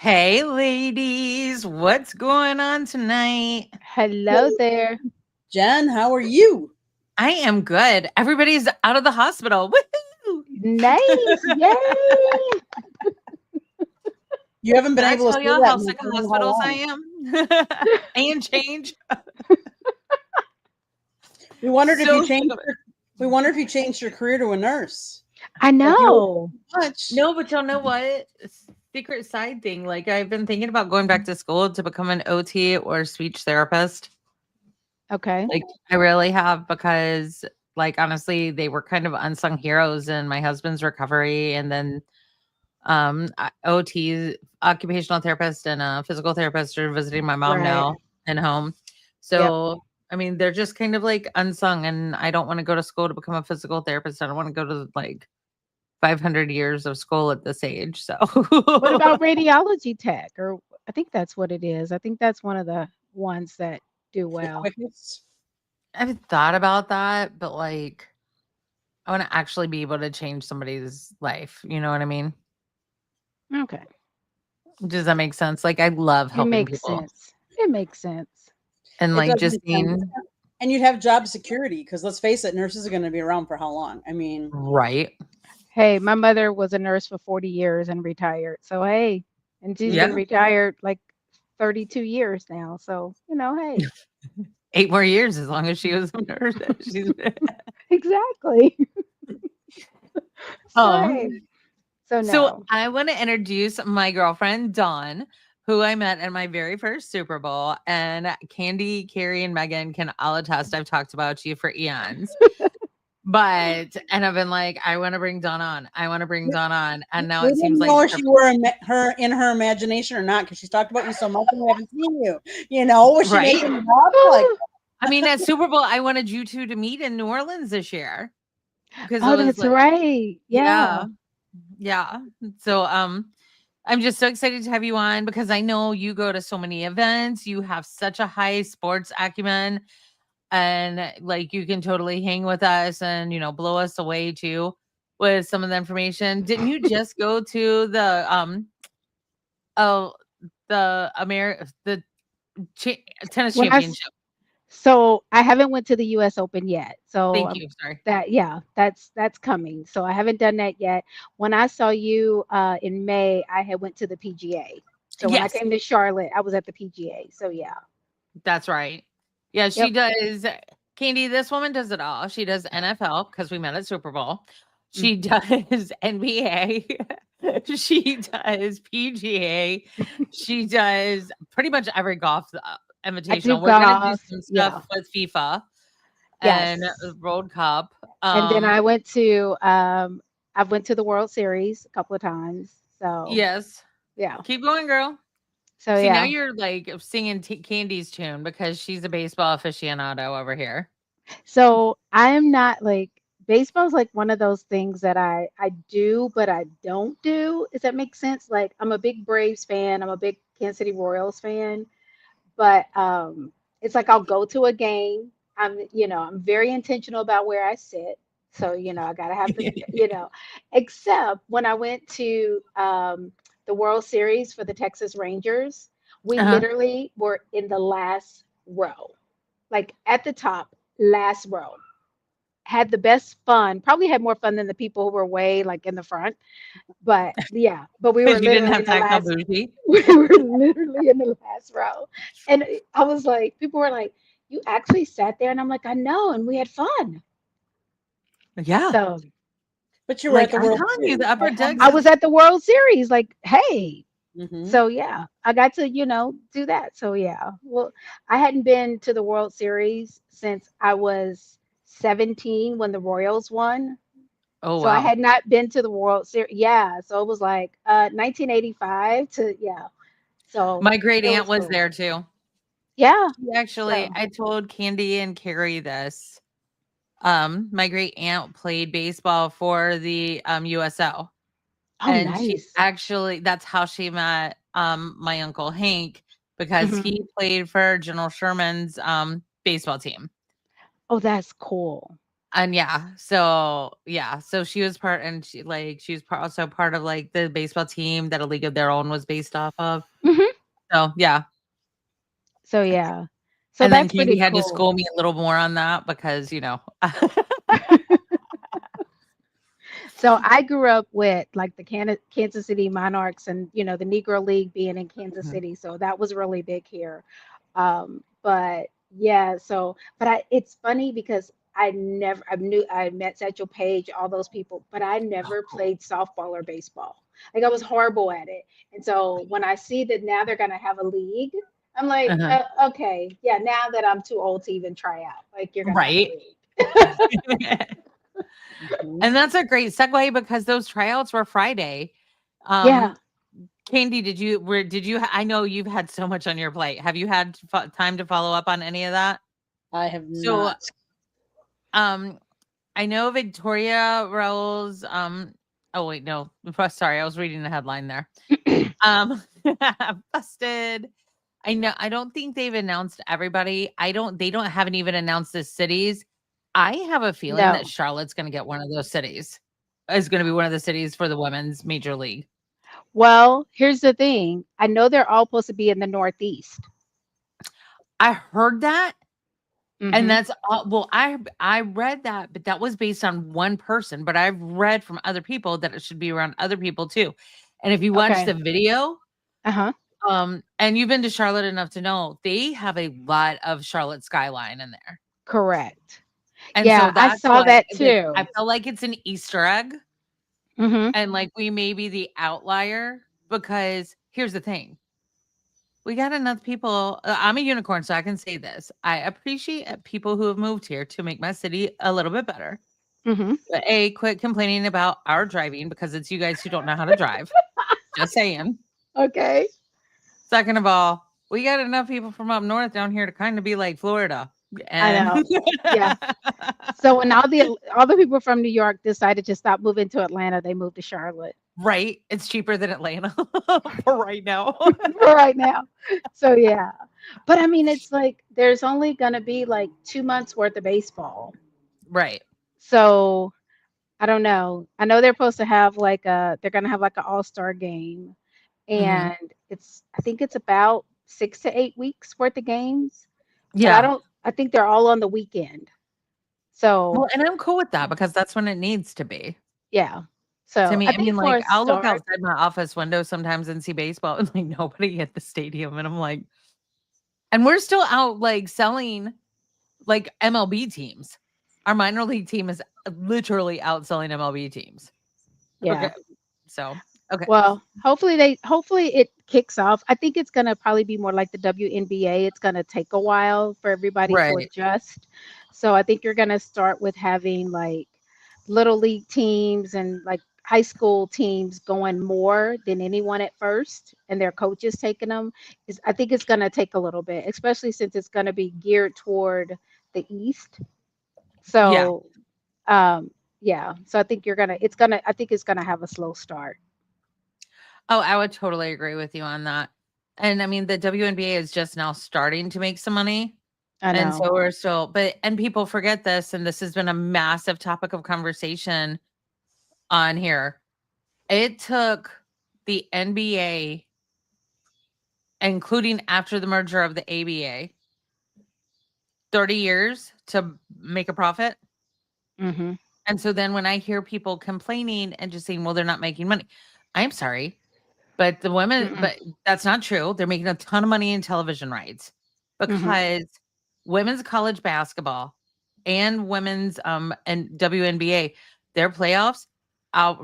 Hey, ladies, what's going on tonight? Hello there. Jen, how are you? I am good. Everybody's out of the hospital. Woohoo! Nice. Yay. You haven't Did been I able to tell see y'all that how in sick of I don't know how hospitals I long. am? And change. We wondered if So you sick changed. of it. We wondered if you changed your career to a nurse. I Like you were know. much. No, but y'all know what? Secret side thing. Like, I've been thinking about going back to school to become an OT or speech therapist. Okay. Like, I really have because, like, honestly, they were kind of unsung heroes in my husband's recovery. And then OT, occupational therapist, and a physical therapist are visiting my mom Right. now in home. Yep. So, I mean, they're just kind of like unsung. And I don't want to go to school to become a physical therapist. I don't want to go to like 500 years of school at this age. So, What about radiology tech? Or I think that's what it is. I think that's one of the ones that do The well. quickest. I've thought about that, but like, I want to actually be able to change somebody's life. You know what I mean? Okay. Does that make sense? Like, I love It helping makes people sense. It makes sense. and It like does just make sense. being And you'd have job security because let's face it, nurses are going to be around for how long? I mean, right. Hey, my mother was a nurse for 40 years and retired. So hey, and she's been Yeah. retired like 32 years now. So, hey. 8 more years as long as she was a nurse. She's Exactly. So um, hey. So so no. I want to introduce my girlfriend, Dawn, who I met at my very first Super Bowl. And Candy, Carrie, and Megan can all attest I've talked about you for eons. And I've been like, I want to bring Dawn on. I want to bring Dawn on. And now we it seems didn't like know the if you perfect were her in her imagination or not because she's talked about you so much and we haven't seen you. Was she right. making it up? Like, I mean, at Super Bowl, I wanted you two to meet in New Orleans this year because it Oh, was that's like, right. Yeah. yeah, yeah. So, I'm just so excited to have you on because I know you go to so many events. You have such a high sports acumen, and like you can totally hang with us and blow us away too with some of the information. Didn't you just go to the oh the tennis When I s- championship? so I haven't went to the US Open yet. So Thank you. Sorry. that's coming. So I haven't done that yet. When I saw you in May, I had went to the PGA. So when I Yes, came to Charlotte, I was at the PGA. So yeah. that's right. Yeah, she Yep. does. Candy, this woman does it all. She does NFL because we met at Super Bowl. She Mhm. does NBA. She does PGA. She does pretty much every golf I do invitational. We're gonna do golf. some stuff Yeah. with FIFA and Yes. World Cup. And then I went to the World Series a couple of times. So Yes. yeah. Keep going, girl. So See, now yeah. you're like singing Candy's tune because she's a baseball aficionado over here. So I'm not like baseball's like one of those things that I do but I don't do. Does that make sense? Like I'm a big Braves fan, I'm a big Kansas City Royals fan, but it's like I'll go to a game. I'm very intentional about where I sit. So, I got to have except when I went to the World Series for the Texas Rangers, we Uh-huh. literally were in the last row, like at the top, last row. Had the best fun, probably had more fun than the people who were way like in the front. But yeah, but we were Because you didn't literally have in the to act all last bougie. we were literally in the last row. And I was like, people were like, you actually sat there? And I'm like, I know, and we had fun. Yeah. So but you were at Like, the I'm World telling you, Series. the upper decks I was is at the World Series, like, hey. Mm-hmm. So yeah, I got to, do that. So yeah. Well, I hadn't been to the World Series since I was 17 when the Royals won. oh, So I wow. had not been to the World Series. Yeah. So it was like 1985 to yeah. So My great it aunt was was cool. there too. Yeah. She actually, So I told Candy and Carrie this. My great aunt played baseball for the USO. oh And she nice. actually, that's how she met my uncle Hank because Mhm. he played for General Sherman's baseball team. Oh, that's cool. And so she was part, and she was also part of like the baseball team that A League of Their Own was based off of. Mhm. So yeah, So yeah. So and then that's Candy pretty had to cool. school me a little more on that because So I grew up with like the Kansas City Monarchs and the Negro League being in Kansas Mhm. City, so that was really big here. But yeah, but it's funny because I met Satchel Paige, all those people, but I Oh, never cool. played softball or baseball. Like I was horrible at it, and so when I see that now they're gonna have a league, I'm like, Uh-huh. okay, yeah. Now that I'm too old to even try out, like you're gonna have a Right. league. Mhm. And that's a great segue because those tryouts were Friday. Yeah, Candy, I know you've had so much on your plate. Have you had time to follow up on any of that? I have So, not. um, I know Victoria Rose, oh wait, no, sorry, I was reading the headline there. Um, busted. I don't think they've announced everybody. They haven't even announced the cities. I have a feeling that no. Charlotte's gonna get one of those cities. Is gonna be one of the cities for the women's major league. Well, here's the thing. I know they're all supposed to be in the Northeast. I heard that, and Mhm. that's all. Well, I read that, but that was based on one person. But I've read from other people that it should be around other people too. And if you watch Okay. the video, Uh-huh. and you've been to Charlotte enough to know they have a lot of Charlotte skyline in there. Correct. And so Yeah, I that's saw why that I too. feel like it's an Easter egg, Mhm. and like we may be the outlier because here's the thing. We got enough people. I'm a unicorn, so I can say this. I appreciate people who have moved here to make my city a little bit better. Mhm. But A, quit complaining about our driving because it's you guys who don't know how to drive. Just saying. Okay. Second of all, we got enough people from up north down here to kind of be like Florida. I And know. Yeah. So when all the people from New York decided to stop moving to Atlanta, they moved to Charlotte right, it's cheaper than Atlanta for right now. for right now. So yeah. But I mean, it's like there's only going to be like 2 months worth of baseball. right. So I don't know. I know they're supposed to have they're going to have like an all-star game, Hmm. and I think it's about 6 to 8 weeks worth of games, but Yeah. I think they're all on the weekend. So, Well, and I'm cool with that because that's when it needs to be. yeah. To So, me, I I mean, think for like, a I'll look start, outside my office window sometimes and see baseball and like nobody at the stadium. And I'm like, and we're still out like selling like MLB teams. Our minor league team is literally outselling MLB teams. yeah. Okay. So, okay. Well, hopefully it kicks off. I think it's going to probably be more like the WNBA. It's going to take a while for everybody to Right. adjust. So, I think you're going to start with having like little league teams and like high school teams going more than anyone at first, and their coaches taking them. I think it's going to take a little bit, especially since it's going to be geared toward the East. Yeah. So, yeah. So I think I think it's going to have a slow start. Oh, I would totally agree with you on that. And I mean, the WNBA is just now starting to make some money. I And know. so we're still, and people forget this, and this has been a massive topic of conversation on here. It took the NBA, including after the merger of the ABA, 30 years to make a profit. Mhm. And so then when I hear people complaining and just saying, well, they're not making money, I'm sorry, but Mm-mm. that's not true. They're making a ton of money in television rights Mhm. because women's college basketball and women's and WNBA, their playoffs out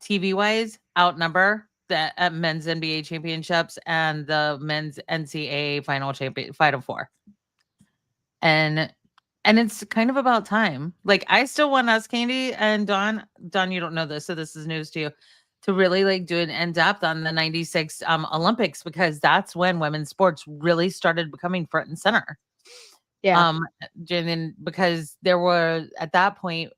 TV wise outnumber the men's NBA championships and the men's NCAA final four. And it's kind of about time. Like I still want us, Candy and Dawn, you don't know this, so this is news to you, to really like do an in-depth on the 96 Olympics because that's when women's sports really started becoming front and center. Yeah. And because there were at that point,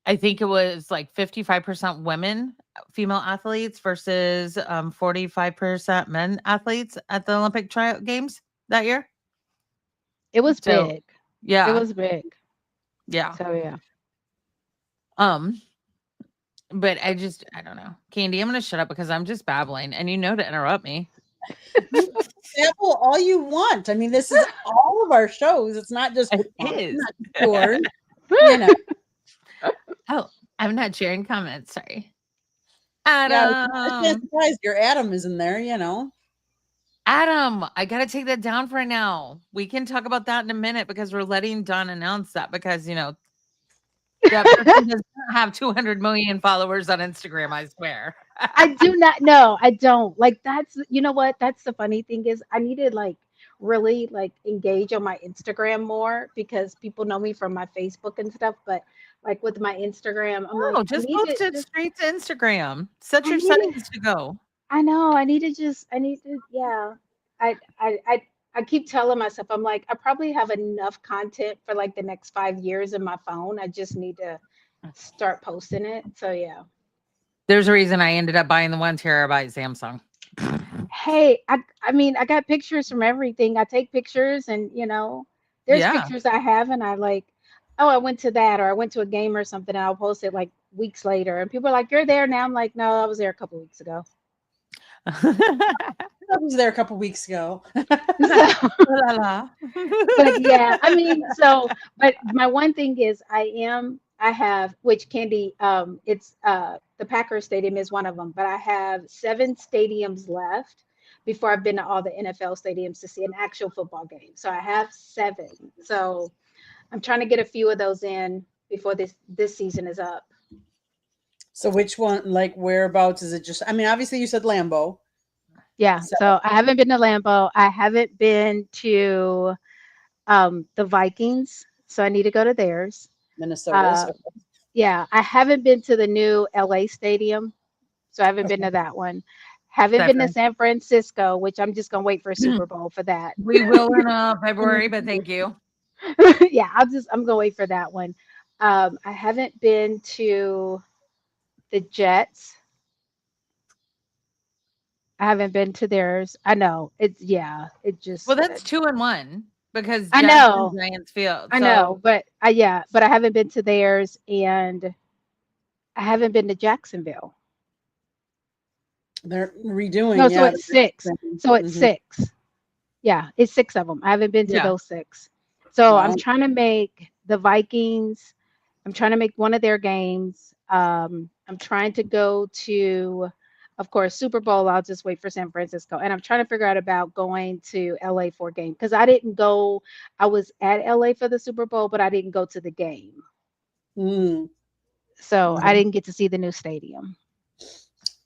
I think it was like 55% women, female athletes versus 45% men athletes at the Olympic tryout games that year. It was So big. It yeah. was big. Yeah. So yeah. Um, but I don't know. Candy, I'm gonna shut up because I'm just babbling and you know to interrupt me. Apple all you want. I mean, this is all of our shows. It's not just It mine, is. not just yours. You know, Oh, I'm not sharing comments. Sorry. yeah. It's not Adam. surprised your Adam is in there. You know, Adam, I gotta take that down for now. We can talk about that in a minute because we're letting Don announce that because that person does not have 200 million followers on Instagram, I swear. I do not know. I don't. Like that's you know what? That's the funny thing is I need to like really like engage on my Instagram more because people know me from my Facebook and stuff, but like with my Instagram, I'm like No, I just need to post it just straight to Instagram. Set I your need to settings to go. I know I need to just I need to yeah. I keep telling myself I'm like I probably have enough content for like the next 5 years in my phone. I just need to start posting it. So yeah. There's a reason I ended up buying the 1 terabyte Samsung. Hey, I mean, I got pictures from everything. I take pictures and, there's Yeah. pictures I have and I like, oh, I went to that or I went to a game or something and I'll post it like weeks later. And people are like, you're there now. I'm like, no, I was there a couple weeks ago. I was there a couple weeks ago. So, La la. but yeah, I mean, but my one thing is I have, which Candy, it's, the Packers Stadium is one of them, but I have 7 stadiums left before I've been to all the NFL stadiums to see an actual football game. So I have 7. So I'm trying to get a few of those in before this season is up. So which one, like whereabouts is it? Just, I mean, obviously you said Lambeau. Yeah. So So I haven't been to Lambeau. I haven't been to the Vikings. So I need to go to theirs. Minnesota's. Uh, yeah, I haven't been to the new LA stadium. So I haven't been Okay. to that one. Haven't been to Stefan. San Francisco, which I'm just gonna wait for Super Bowl for that. We will in February, but thank you. Yeah, I'm gonna wait for that one. I haven't been to the Jets. I haven't been to theirs. I know it's yeah. It Well, just that's 2 and 1 because I Jets and know, Giants Field. I So know, but yeah, but I haven't been to theirs, and I haven't been to Jacksonville. They're redoing, No, so yeah. it's 6. So it's Mhm. 6. Yeah, it's 6 of them. I haven't been to yeah. those 6. So I'm Wow. trying to make the Vikings. I'm trying to make one of their games. I'm trying to go to, of course, Super Bowl. I'll just wait for San Francisco, and I'm trying to figure out about going to LA for a game because I didn't go. I was at LA for the Super Bowl, but I didn't go to the game, Mm. so I Wow. didn't get to see the new stadium.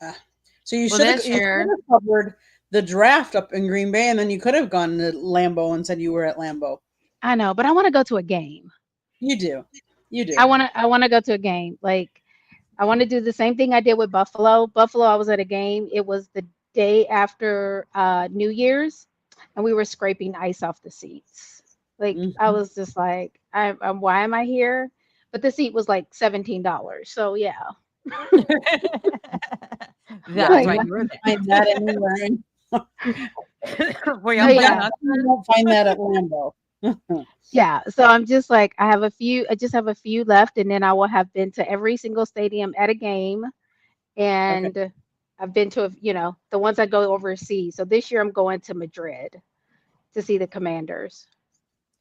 Ah. So you Well, should have this you should year, have covered the draft up in Green Bay, and then you could have gone to Lambeau and said you were at Lambeau. I know, but I want to go to a game. You do, you do. I want to go to a game. Like I want to do the same thing I did with Buffalo. Buffalo, I was at a game. It was the day after New Year's, and we were scraping ice off the seats. Like I Mhm. was just like, why am I here? But the seat was like $17. So yeah, that's You're like why not you were going to find that anywhere. there. Were you so on Yeah, yeah, Fun you won't find that at Lambeau. yeah. So I'm just like, I have a few. I just have a few left, and then I will have been to every single stadium at a game, Okay. and I've been to, the ones I go overseas. So this year I'm going to Madrid to see the Commanders.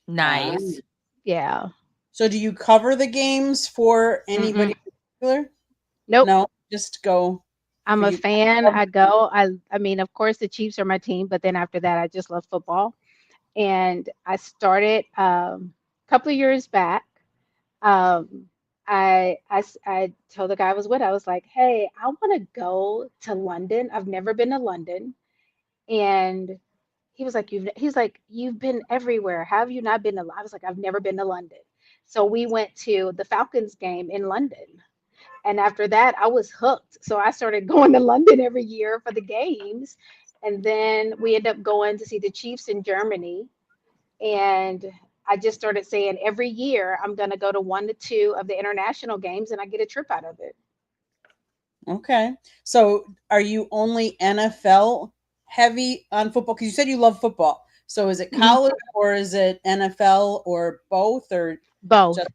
Nice. Yeah. So do you cover the games for Mm-mm. anybody in particular? Nope. No, just go for I'm a you. fan. I go. I mean, of course, the Chiefs are my team, but then after that, I just love football. And I started a couple of years back. Um, I told the guy I was with, I was like, hey, I want to go to London. I've never been to London. And he's like, you've been everywhere. How have you not been to? I was like, I've never been to London. So we went to the Falcons game in London. And after that, I was hooked. So I started going to London every year for the games. And then we ended up going to see the Chiefs in Germany. And I just started saying every year I'm going to go to 1 to 2 of the international games and I get a trip out of it. Okay. So are you only NFL heavy on football? Because you said you love football. So is it Mhm. college or is it NFL or both or Both. just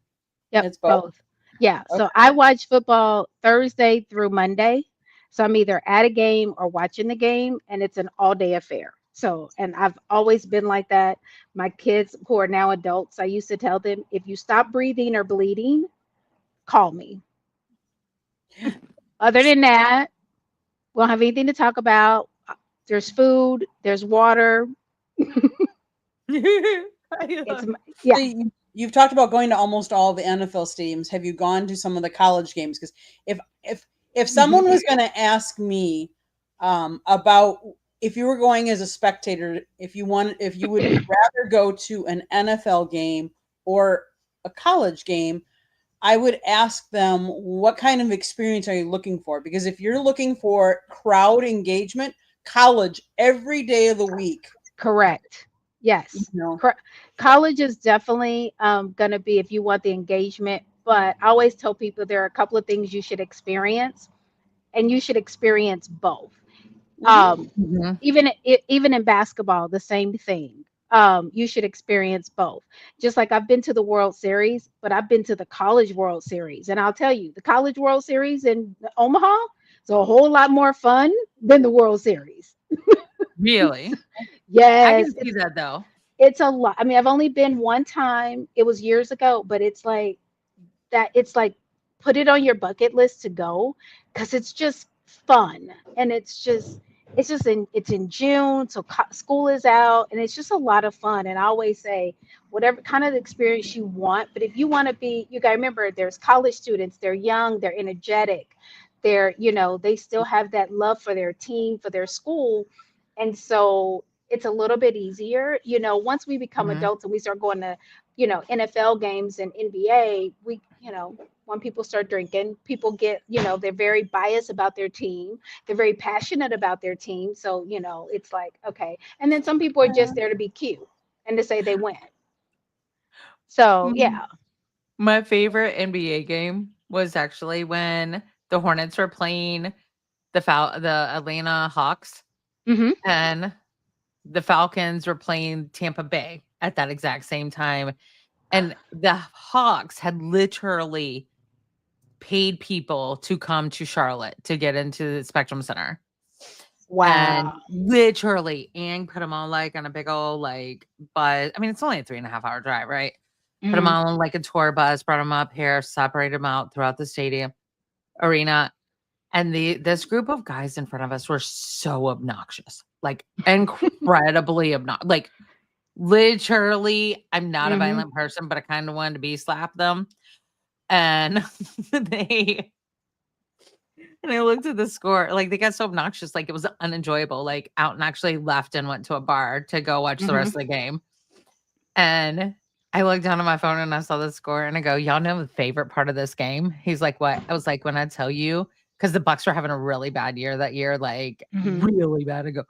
Yep, It's both. both. Yeah. Okay. So I watch football Thursday through Monday. So I'm either at a game or watching the game, and it's an all day affair. So, and I've always been like that. My kids who are now adults, I used to tell them, if you stop breathing or bleeding, call me. Other than that, we don't have anything to talk about. There's food, there's water. It's So yeah. you've talked about going to almost all the NFL stadiums. Have you gone to some of the college games? Because if if if Mhm. someone was going to ask me about if you were going as a spectator, if you would rather go to an NFL game or a college game, I would ask them what kind of experience are you looking for? Because if you're looking for crowd engagement, college every day of the week, Correct. you Yes. know. College is definitely going to be if you want the engagement. But I always tell people there are a couple of things you should experience, and you should experience both. Mhm. Um, Mhm. even in basketball, the same thing. You should experience both. Just like I've been to the World Series, but I've been to the College World Series, and I'll tell you, the College World Series in Omaha is a whole lot more fun than the World Series. Really? I Yes, can see that though. it's a lot. I mean, I've only been one time. It was years ago, but it's like that. It's like put it on your bucket list to go because it's just fun, and it's in June, so school is out, and it's just a lot of fun. And I always say, whatever kind of experience you want, but if you want to be, you got to remember, there's college students. They're young, they're energetic, they still have that love for their team, for their school, and so it's a little bit easier. Once we become Mhm. adults and we start going to, NFL games and NBA, when people start drinking, people get, they're very biased about their team. They're very passionate about their team. So, it's like, okay. And then some people are just there to be cute and to say they win. So, Mm. yeah. My favorite NBA game was actually when the Hornets were playing the Atlanta Hawks, Hmm. and the Falcons were playing Tampa Bay at that exact same time. And the Hawks had literally paid people to come to Charlotte to get into the Spectrum Center. And Wow. literally, and put them on like on a big old like bus. I mean, it's only a 3.5 hour drive, right? Put them Hmm. on like a tour bus, brought them up here, separated them out throughout the stadium arena. And this group of guys in front of us were so obnoxious, like incredibly obnoxious. Like literally, I'm not a Hmm. violent person, but I kind of wanted to be slap them. And they and I looked at the score, like they got so obnoxious, like it was unenjoyable. Like out and actually left and went to a bar to go watch the Hmm. rest of the game. And I looked down at my phone and I saw the score and I go, y'all know the favorite part of this game? He's like, what? I was like, when I tell you, because the Bucks were having a really bad year that year, like Hmm. really bad. I go,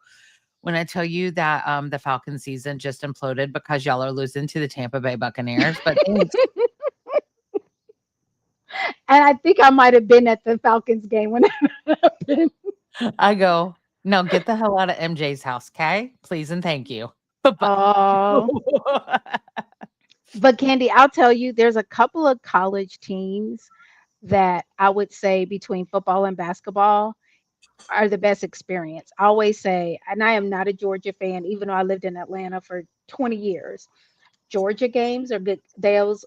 when I tell you that the Falcon season just imploded because y'all are losing to the Tampa Bay Buccaneers. But thanks. And I think I might have been at the Falcons game when that happened. I go, no, get the hell out of MJ's house, okay? Please and thank you. Bye-bye. Oh, but Candy, I'll tell you, there's a couple of college teams that I would say between football and basketball are the best experience. I always say, and I am not a Georgia fan, even though I lived in Atlanta for 20 years. Georgia games are good. There's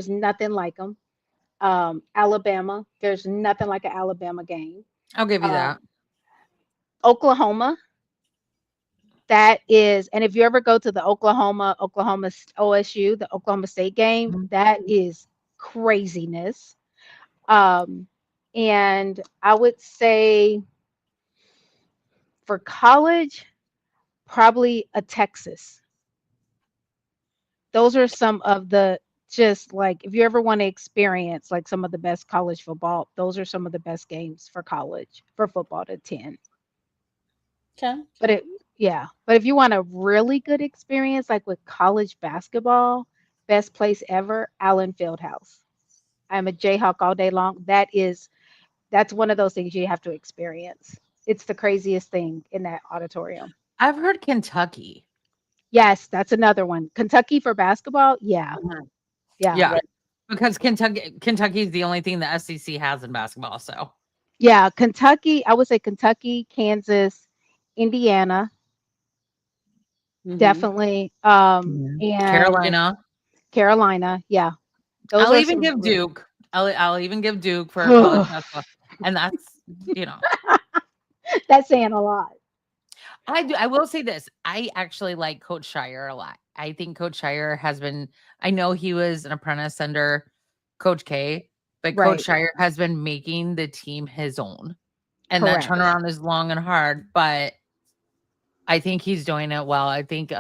nothing like them. Alabama, there's nothing like an Alabama game. I'll give you that. Um, Oklahoma, that is, and if you ever go to the OSU, the Oklahoma State game, Mhm. that is craziness. Um, and I would say for college, probably a Texas. Those are some of the, just like, if you ever want to experience like some of the best college football, those are some of the best games for college for football to attend. Okay. But but if you want a really good experience, like with college basketball, best place ever, Allen Fieldhouse. I'm a Jayhawk all day long. That's one of those things you have to experience. It's the craziest thing in that auditorium. I've heard Kentucky. Yes, that's another one. Kentucky for basketball. Yeah, Mhm. yeah. Yeah. Right. because Kentucky is the only thing the SEC has in basketball. So Yeah, Kentucky, I would say Kentucky, Kansas, Indiana, Mm-hmm. definitely, and Carolina, Carolina. Yeah, those I'll are even some give Duke. I'll even give Duke for college really. basketball, and that's you know That's saying a lot. I do. I will say this. I actually like Coach Shire a lot. I think Coach Shire has been. I know he was an apprentice under Coach K, but Coach Right. Shire has been making the team his own, and that Correct. turnaround is long and hard. But I think he's doing it well. I think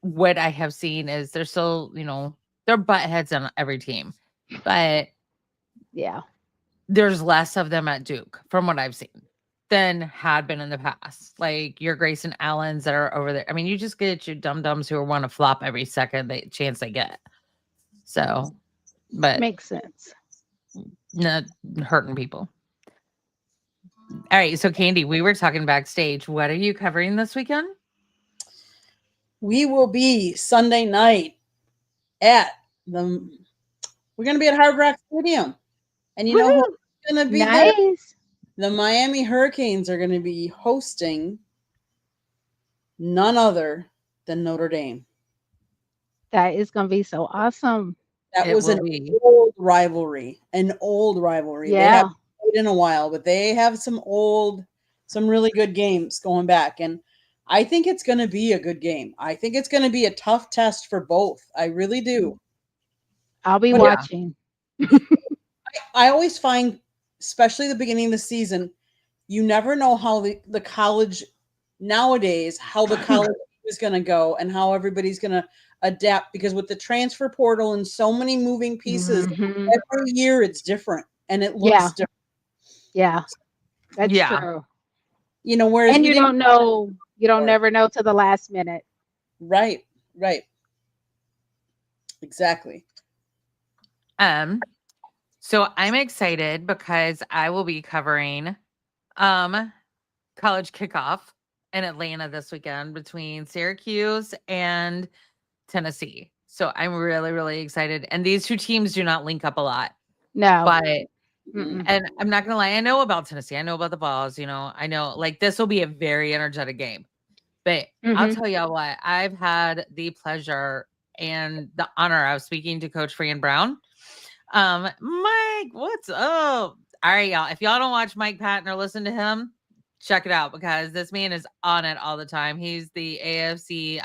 what I have seen is there's still, they're butt heads on every team, but Yeah. there's less of them at Duke from what I've seen than had been in the past. Like your Grayson Allens that are over there. I mean, you just get your dum dums who want to flop every second chance they get. So, but Makes sense. not hurting people. All right. So, Candy, we were talking backstage. What are you covering this weekend? We will be Sunday night at the. We're going to be at Hard Rock Stadium, and you know who's Woohoo! going to be there? Nice. The Miami Hurricanes are going to be hosting none other than Notre Dame. That is gonna be so awesome. That It was will an be. old rivalry. An old rivalry. They Yeah. haven't played in a while, but they have some really good games going back. And I think it's going to be a good game. I think it's going to be a tough test for both. I really do. I'll be But Yeah. watching. I always find, especially the beginning of the season, you never know how the college nowadays, how the college is going to go and how everybody's going to adapt, because with the transfer portal and so many moving pieces, Mhm. every year it's different and it Yeah. looks different. Yeah. That's Yeah. true. Whereas And we you didn't. don't know, you don't before. never know to the last minute. Right, exactly. So I'm excited because I will be covering college kickoff in Atlanta this weekend between Syracuse and Tennessee. So I'm really, really excited. And these two teams do not link up a lot. No. But Mm-mm. and I'm not gonna lie, I know about Tennessee. I know about the balls, I know like this will be a very energetic game. But I'll Mhm. tell you what, I've had the pleasure and the honor of speaking to Coach Fran Brown. Mike, what's up? All right, y'all. If y'all don't watch Mike Patton or listen to him, check it out because this man is on it all the time. He's the AFC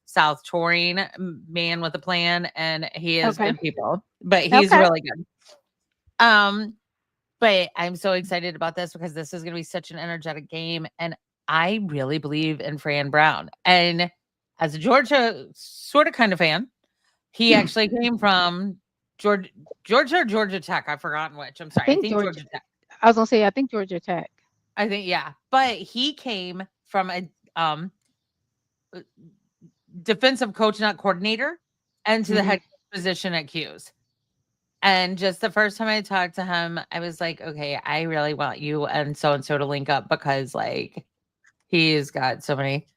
South touring man with a plan, and he is Okay. good people. But he's Okay. really good. Um, but I'm so excited about this because this is going to be such an energetic game, and I really believe in Fran Brown. And as a Georgia sort of kind of fan, he actually came from Georgia or Georgia Tech. I've forgotten which. I'm I sorry. I think think Georgia. Georgia Tech. I was gonna say I think Georgia Tech. I think yeah. But he came from a defensive coach, not coordinator, and to the Mhm. head coach position at Q's. And just the first time I talked to him, I was like, okay, I really want you and so to link up because like he's got so many.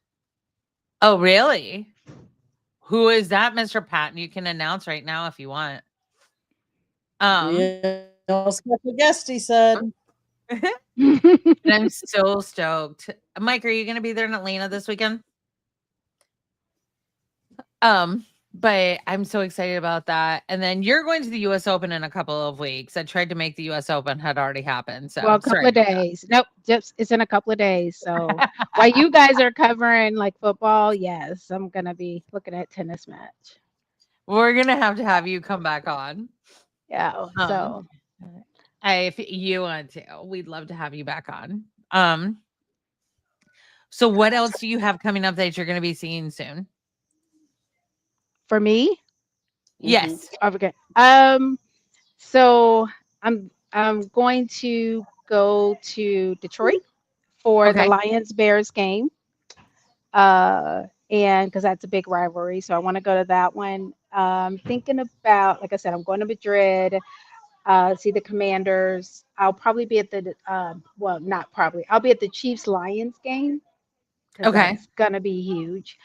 Oh, really? Who is that, Mr. Patton? You can announce right now if you want. Real special guest, he said. And I'm so stoked. Mike, are you going to be there in Atlanta this weekend? But I'm so excited about that. And then you're going to the US Open in a couple of weeks. I tried to make the US Open had already happened. So Well, a couple sorry of about days. Nope, just it's in a couple of days. So while you guys are covering like football, yes, I'm gonna be looking at tennis match. We're gonna have to have you come back on. Yeah. Um So if you want to, we'd love to have you back on. So what else do you have coming up that you're gonna be seeing soon? for me, Mhm. Yes. okay. So I'm going to go to Detroit for the Okay. Lions Bears game. And because that's a big rivalry, so I want to go to that one. Thinking about, like I said, I'm going to Madrid, see the Commanders. I'll probably be at the, well, not probably, I'll be at the Chiefs Lions game because Okay. that's gonna be huge.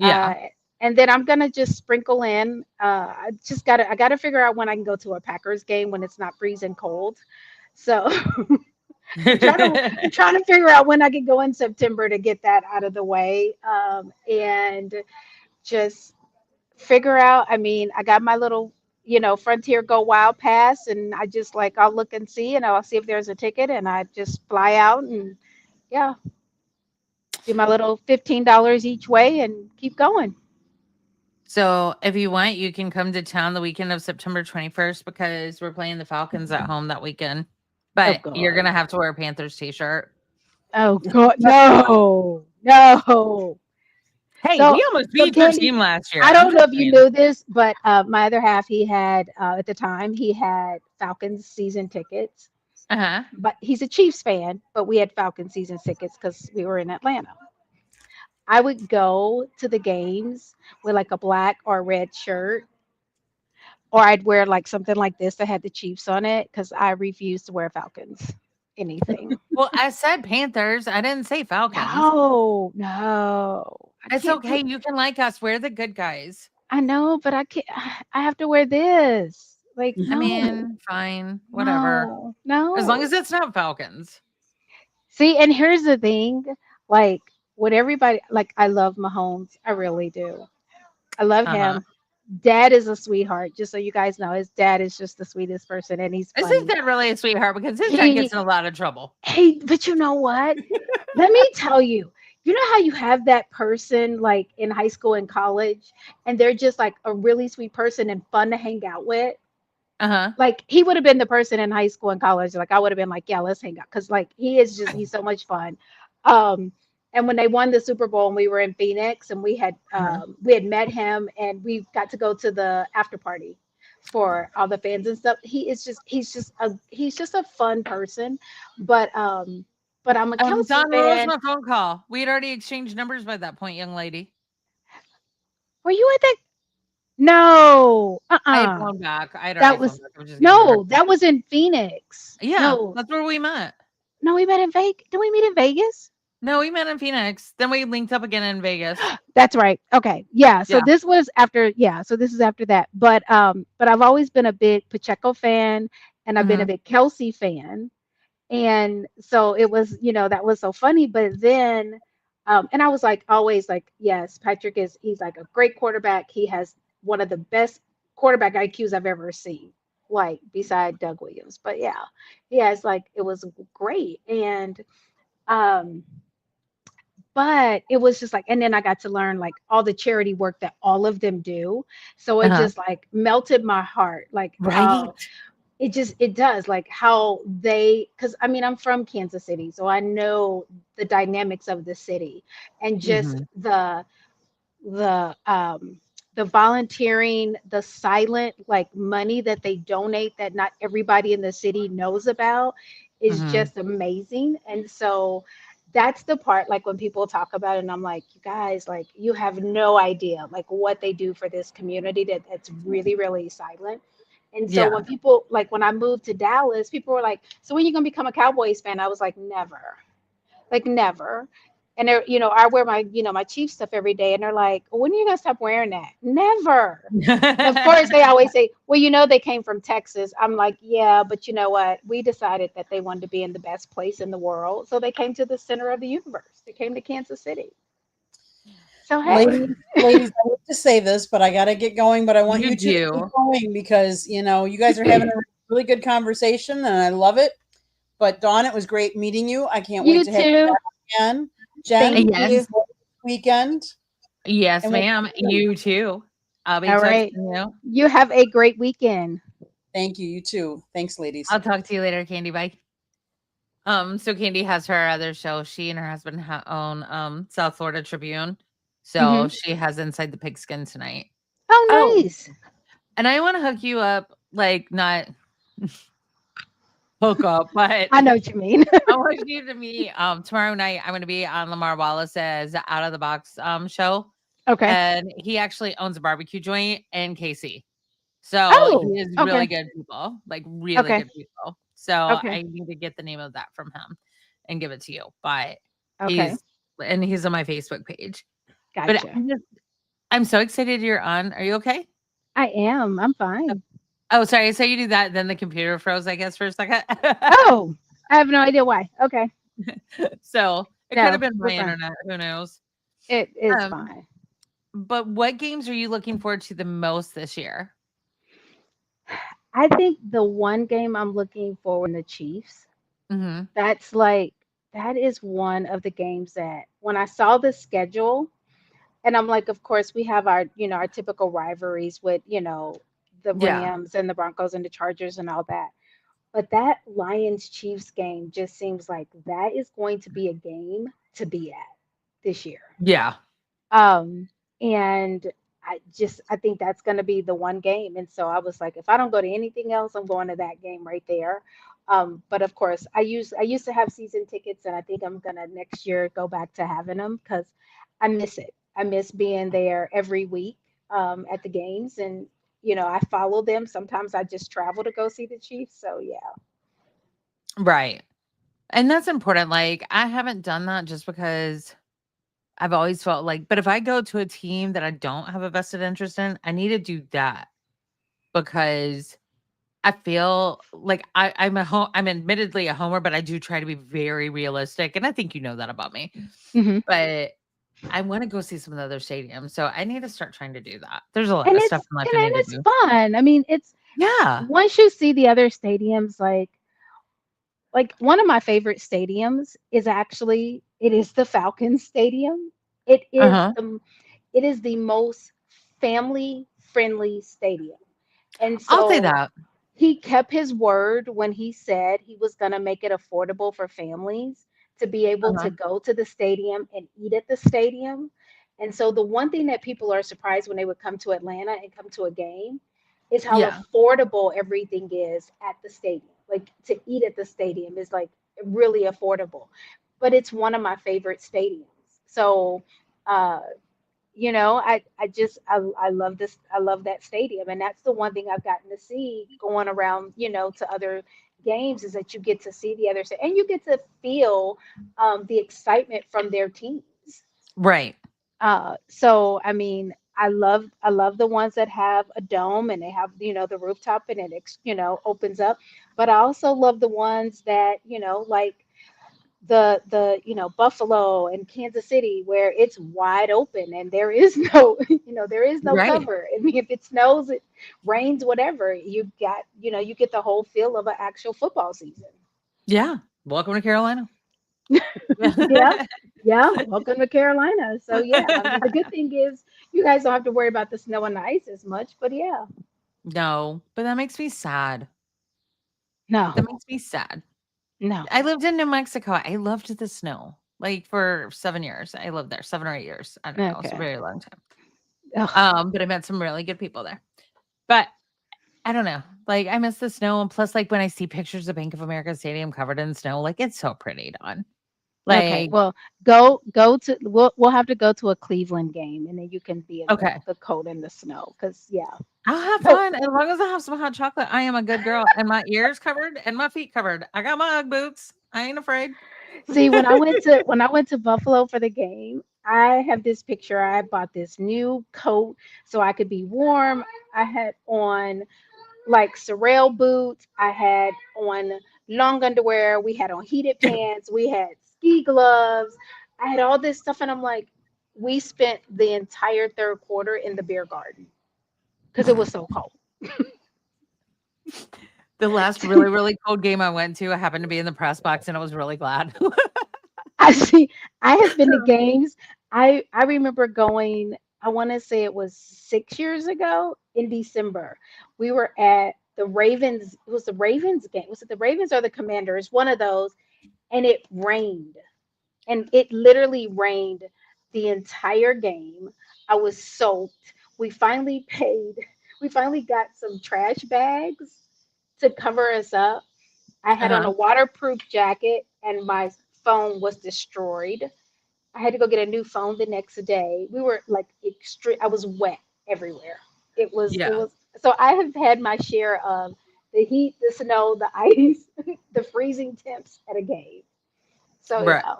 Uh, Yeah. And then I'm gonna just sprinkle in. I gotta figure out when I can go to a Packers game when it's not freezing cold. So I'm trying to figure out when I can go in September to get that out of the way. And just figure out. I mean, I got my little, Frontier Go Wild pass, and I just like I'll look and see, and I'll see if there's a ticket, and I just fly out and yeah, do my little $15 each way and keep going. So if you want, you can come to town the weekend of September 21st because we're playing the Falcons at home that weekend. Oh But you're God. gonna have to wear a Panthers t-shirt. Oh God. No. No. Hey, So we almost so beat their Candy, team last year. I I'm don't just know if you saying. knew this, but my other half, he had at the time he had Falcons season tickets. Uh-huh. But he's a Chiefs fan, but we had Falcon season tickets because we were in Atlanta. I would go to the games with like a black or red shirt, or I'd wear like something like this that had the Chiefs on it because I refuse to wear Falcons anything. Well, I said Panthers. I didn't say Falcons. No, no, I It's can't do. okay. You can like us. We're the good guys. I know, but I can't. I have to wear this. Like, I no, mean, fine, whatever. no, As long no. as it's not Falcons. See, and here's the thing, like, what everybody like, I love Mahomes. I really do. I love Uh-huh. him. Dad is a sweetheart. Just so you guys know, his dad is just the sweetest person, and he's Isn't funny. that really a sweetheart? Because his dad gets in a He, lot of trouble. but you know what? Let me tell you. You know how you have that person like in high school and college, and they're just like a really sweet person and fun to hang out with. Uh-huh. Like he would have been the person in high school and college. Like I would have been like, yeah, let's hang out because like he's so much fun. Um, and when they won the Super Bowl and we were in Phoenix and Uh-huh. we had met him and we got to go to the after party for all the fans and stuff. He's just a fun person, but I'm a Kelsey Don, where was fan. my phone call? We had already exchanged numbers by that point, young lady. Were you at that? No, I had phoned back. I had that already phoned was back. I was just giving you a hard no, time. that was in Phoenix. Yeah, No, that's where we met. no, we met in Vegas. Did we meet in Vegas? No, we met in Phoenix. Then we linked up again in Vegas. That's right. Okay. Yeah. So Yeah. this was after, yeah. So this is after that. But I've always been a big Pacheco fan and I've been a Mhm. big Kelsey fan. And so it was, that was so funny. But then, and I was like, always like, yes, he's like a great quarterback. He has one of the best quarterback IQs I've ever seen, like beside Doug Williams. But yeah, it's like, it was great. Um, but it was just like, and then I got to learn like all the charity work that all of them do. So it Uh-huh. just like melted my heart, like Right? how it does, like how because I mean, I'm from Kansas City, so I know the dynamics of the city and just Mhm. the volunteering, the silent like money that they donate that not everybody in the city knows about is Mhm. just amazing. And so that's the part like when people talk about it and I'm like, you guys, like you have no idea like what they do for this community that's really, really silent. And so Yeah. when people like when I moved to Dallas, people were like, so when are you gonna become a Cowboys fan? I was like never. And they're, I wear my, my Chief stuff every day. And they're like, when are you gonna stop wearing that? Never. And of course, they always say, well, they came from Texas. I'm like, yeah, but you know what? We decided that they wanted to be in the best place in the world. So they came to the center of the universe. They came to Kansas City. So, hey, Ladies, I hate to say this, but I got to get going. But I want You you two to keep do. going because you guys are having a really good conversation, and I love it. But Dawn, it was great meeting you. I can't wait you to have you too. back again. Jen, Thank enjoy you. Yes. this weekend, Yes, and we'll ma'am. see you. You too. I'll be All right. texting you. You have a great weekend. Thank you. You too. Thanks, ladies. I'll talk to you later, Candy. Bye. So Candy has her other show. She and her husband own South Florida Tribune. So Hmm. she has Inside the Pigskin tonight. Oh, Oh, nice. and I want to hook you up, like not hook up, but I know what you mean. I want you to meet tomorrow night. I'm going to be on Lamar Wallace's Out of the Box show, Okay. and he actually owns a barbecue joint in KC. So he Oh, is okay. really good people, like really Okay. good people. So Okay. I need to get the name of that from him and give it to you. But Okay. he's on my Facebook page. But I Gotcha. just I'm so excited you're on. Are you okay? I am. I'm fine. Oh, sorry. So you do that, then the computer froze, I guess, for a second. Oh, I have no idea why. Okay. So it could have No, been we're my fine. internet. Who knows? It is Um, fine. but what games are you looking forward to the most this year? I think the one game I'm looking forward the Chiefs. Hmm. That's like that is one of the games that when I saw the schedule, and I'm like, of course, we have our, our typical rivalries with, the Yeah. Rams and the Broncos and the Chargers and all that. But that Lions Chiefs game just seems like that is going to be a game to be at this year. Yeah. Um, and I think that's going to be the one game. And so I was like, if I don't go to anything else, I'm going to that game right there. But of course, I used to have season tickets, and I think I'm gonna next year go back to having them because I miss it. I miss being there every week at the games, and I follow them. Sometimes I just travel to go see the Chiefs. So yeah. Right. And that's important. Like, I haven't done that just because I've always felt like, but if I go to a team that I don't have a vested interest in, I need to do that because I feel like I'm admittedly a homer, but I do try to be very realistic. And I think you know that about me. Hmm. But I want to go see some of the other stadiums. So I need to start trying to do that. There's a lot And of it's stuff in life I and need to it's do. fun. I mean, it's Yeah. once you see the other stadiums, like one of my favorite stadiums is actually it is the Falcons Stadium. It is Uh-huh. the it is the most family friendly stadium. And I'll say so that. he kept his word when he said he was going to make it affordable for families to be able Uh-huh. to go to the stadium and eat at the stadium. And so the one thing that people are surprised when they would come to Atlanta and come to a game is how Yeah. affordable everything is at the stadium. Like to eat at the stadium is like really affordable. But it's one of my favorite stadiums. So uh I love this. I love that stadium, and that's the one thing I've gotten to see going around, to other games is that you get to see the other side and you get to feel the excitement from their teams. Right. So I mean, I love the ones that have a dome and they have the rooftop and it opens up, but I also love the ones that like the Buffalo and Kansas City where it's wide open and there is no there is no Right. cover. I mean, if it snows, it rains, whatever, you get the whole feel of an actual football season. Yeah. Welcome to Carolina. Yeah, yeah. Welcome to Carolina. So yeah, I mean the good thing is you guys don't have to worry about the snow and the ice as much. But yeah, No, but that makes me sad. no, That makes me sad. no. I lived in New Mexico. I loved the snow. Like for 7 years. I lived there 7 or 8 years. I don't know. It's a Okay. very long time. Ugh. But I met some really good people there. But I don't know. Like I miss the snow. And plus, like when I see pictures of Bank of America Stadium covered in snow, like it's so pretty, Dawn. Okay, Like, well, go to we'll have to go to a Cleveland game, and then you can be in okay. the cold and the snow. Cause yeah, I'll have go fun as long as I have some hot chocolate. I am a good girl, and my ears covered and my feet covered. I got my UGG boots. I ain't afraid. see when I went to Buffalo for the game. I have this picture. I bought this new coat so I could be warm. I had on like Sorel boots. I had on long underwear. We had on heated pants. We had ski gloves. I had all this stuff, and I'm like, we spent the entire third quarter in the beer garden because it was so cold. The last really, really cold game I went to, I happened to be in the press box, and I was really glad. I see. I have been to games. I remember going. I want to say it was 6 years ago in December. We were at the Ravens. It was the Ravens game. Was it the Ravens or the Commanders? One of those. And it rained, and it literally rained the entire game. I was soaked. We finally paid. We finally got some trash bags to cover us up. I had on Uh-huh. a waterproof jacket, and my phone was destroyed. I had to go get a new phone the next day. We were like extreme. I was wet everywhere. It Yeah. was. So I have had my share of the heat, the snow, the ice, the freezing temps at a game. So Right. yeah,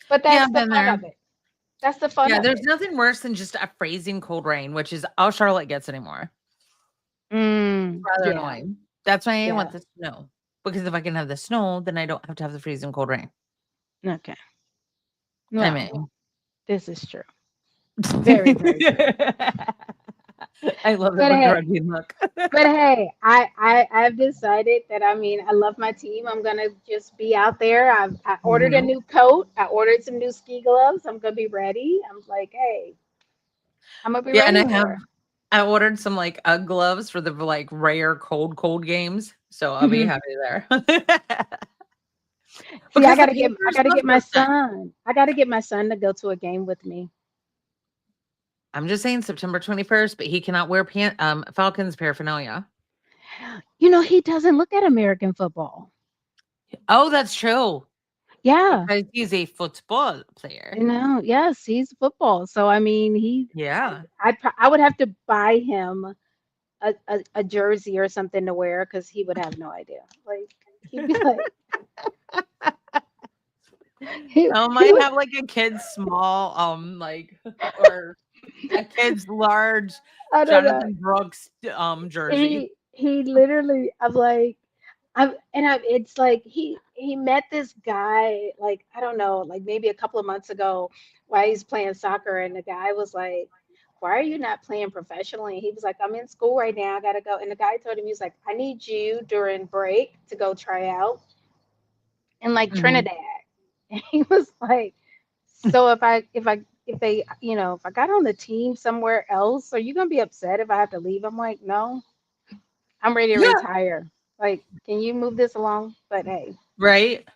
but Yeah, that's I've the been fun there. of it. That's the fun Yeah, of there's it. nothing worse than just a freezing cold rain, which is all Charlotte gets anymore. Rather Yeah, annoying. That's why I want yeah. the snow. Because if I can have the snow, then I don't have to have the freezing cold rain. Okay. I Well, mean, this is true. Very, very true. I love the But hey, begrudging look. but hey, I've decided that I mean I love my team. I'm gonna just be out there. I ordered a Mhm. new coat. I ordered some new ski gloves. I'm gonna be ready. I'm like, hey, I'm gonna be Yeah, and ready for I ordered some like UGG gloves for the like rare cold games. So I'll be it. happy there. See, Because the I Panthers gotta love get my those things. son. I gotta get my son to go to a game with me. I'm just saying September 21st, but he cannot wear Falcons paraphernalia. He doesn't look at American football. Oh, that's true. Yeah, Because he's a football player. yes, he's football. So I mean, Yeah. I would have to buy him a jersey or something to wear because he would have no idea. Like he'd be like, I he might would. have like a kid's small, like, or a kid's large I don't know. Jonathan Brooks jersey. He literally. I'm like. It's like he met this guy like I don't know like maybe a couple of months ago while he's playing soccer and the guy was like, why are you not playing professionally? And he was like, I'm in school right now, I gotta go. And the guy told him, he was like, I need you during break to go try out in like Mhm. Trinidad. And he was like, so if I got on the team somewhere else, are you gonna be upset if I have to leave? I'm like, no, I'm ready to Yeah. retire. Like, can you move this along? But hey, Right.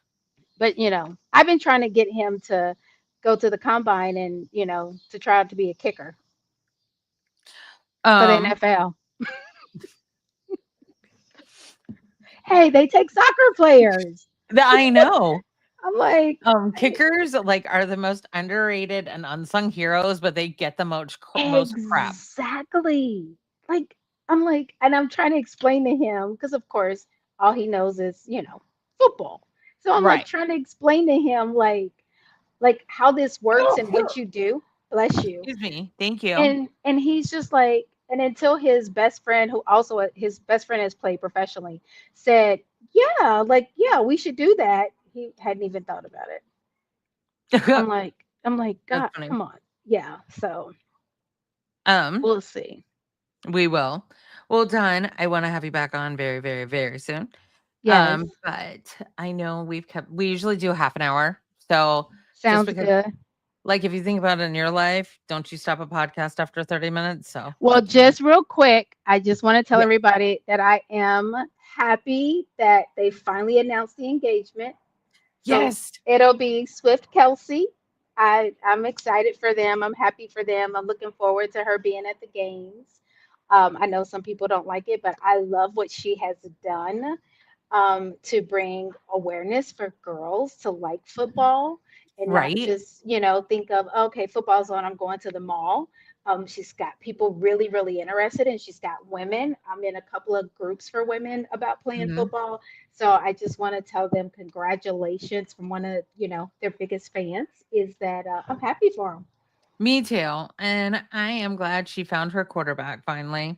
I've been trying to get him to go to the combine and, to try out to be a kicker for the Um, NFL. Hey, they take soccer players. I know. I'm like, hey, Kickers like are the most underrated and unsung heroes, but they get the most crap. exactly. Like, I'm like, and I'm trying to explain to him because, of course, all he knows is, football. So I'm like Right. trying to explain to him, like how this works and what you do. Bless you. Excuse me. Thank you. And he's just like, and until his best friend, who also his best friend has played professionally, said, yeah, like, yeah, we should do that, he hadn't even thought about it. I'm like, That's God, funny. come on. Yeah, so Um, we'll see. we will. Well, done. I want to have you back on very, very, very soon. Yes, But I know we usually do half an hour. So just sounds because good. like if you think about it in your life, don't you stop a podcast after 30 minutes? So Well, that's fine. just real quick, I just want to tell Yeah. everybody that I am happy that they finally announced the engagement. So Yes. it'll be Swift Kelsey. I'm excited for them. I'm happy for them. I'm looking forward to her being at the games. I know some people don't like it, but I love what she has done to bring awareness for girls to like football and not Right. just, think of, okay, football's on, I'm going to the mall. She's got people really, really interested, and she's got women. I'm in a couple of groups for women about playing Mhm. football. So I just want to tell them congratulations from one of, their biggest fans is that I'm happy for them. Me too. And I am glad she found her quarterback finally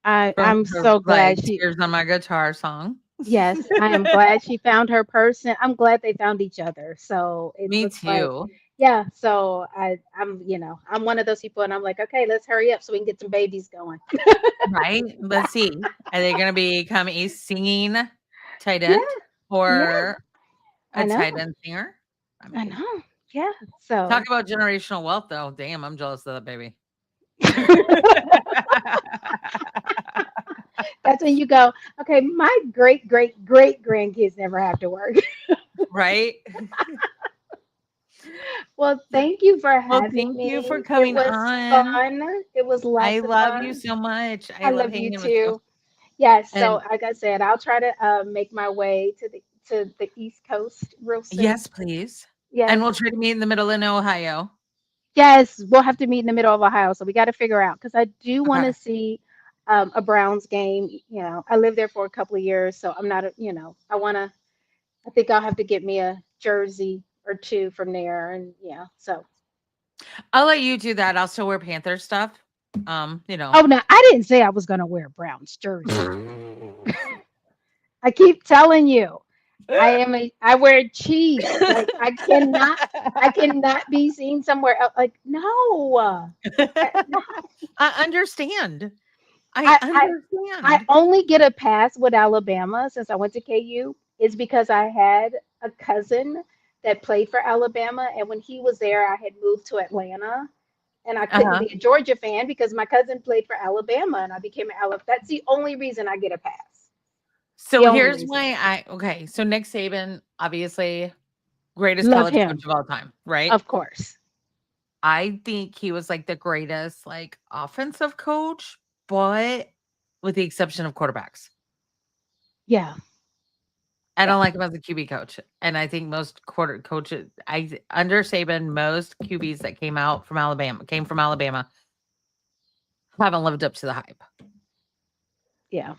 from I'm her so like glad Tears on My Guitar song. yes, I am glad she found her person. I'm glad they found each other. So it Me looks like, too. yeah. So I'm one of those people, and I'm like, okay, let's hurry up so we can get some babies going. Right? Let's see. Are they gonna become a singing tight Yeah, end yeah, or a I know, tight end singer? I I mean, know. Yeah. talk So about generational wealth though. Damn, I'm jealous of that baby. that's when you go, okay, my great great great grandkids never have to work. Right? Well, thank you for Well, having thank you for me. It coming was on. fun. It was I lots of love you fun. so much. I I love love you hanging with you. too. Yes, so And like I said, I'll try to make my way to the East Coast real soon. yes, please. And Yes, we'll try to meet in the middle in Ohio. yes, we'll have to meet in the middle of Ohio, so we got to figure out because I do want to Okay. see a Browns game. I lived there for a couple of years, so I'm not, I want to. I think I'll have to get me a jersey or two from there, and yeah, so I'll let you do that. I'll still wear Panther stuff. You know. Oh no, I didn't say I was gonna wear Brown's jersey. I keep telling you, I wear Chiefs. Like I cannot be seen somewhere else. Like no. No. I understand. I I, I I understand. only get a pass with Alabama since I went to KU is because I had a cousin that played for Alabama, and when he was there, I had moved to Atlanta, and I couldn't Uh-huh. be a Georgia fan because my cousin played for Alabama, and I became an Alabama. That's the only reason I get a pass. The So only here's reason. why okay. So Nick Saban, obviously greatest Love college him, coach of all time, right? of course. I think he was like the greatest like offensive coach, but with the exception of quarterbacks. Yeah, I yeah, don't like him as a QB coach. And I think most quarter coaches under Saban, most QBs that came from Alabama, haven't lived up to the hype. yeah.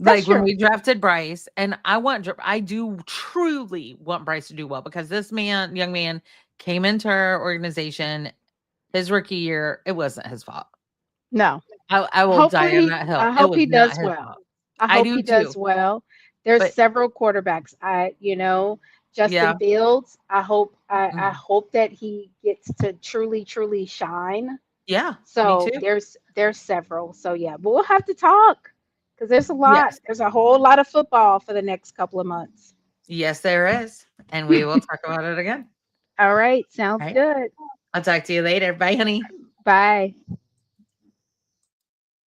That's Like when true. we drafted Bryce, and I do truly want Bryce to do well because this young man, came into our organization his rookie year. It wasn't his fault. No, I will die on hopefully, that hill. I It hope was he not does his well. fault. I I hope do he does too. well. There's But several quarterbacks. yeah, Justin Fields. I mm, hope that he gets to truly shine. yeah, me So too. there's several. So yeah, but we'll have to talk because there's a lot. Yes, There's a whole lot of football for the next couple of months. yes, there is, and we will talk about it again. All right, sounds All right, good. I'll talk to you later. Bye, honey. Bye.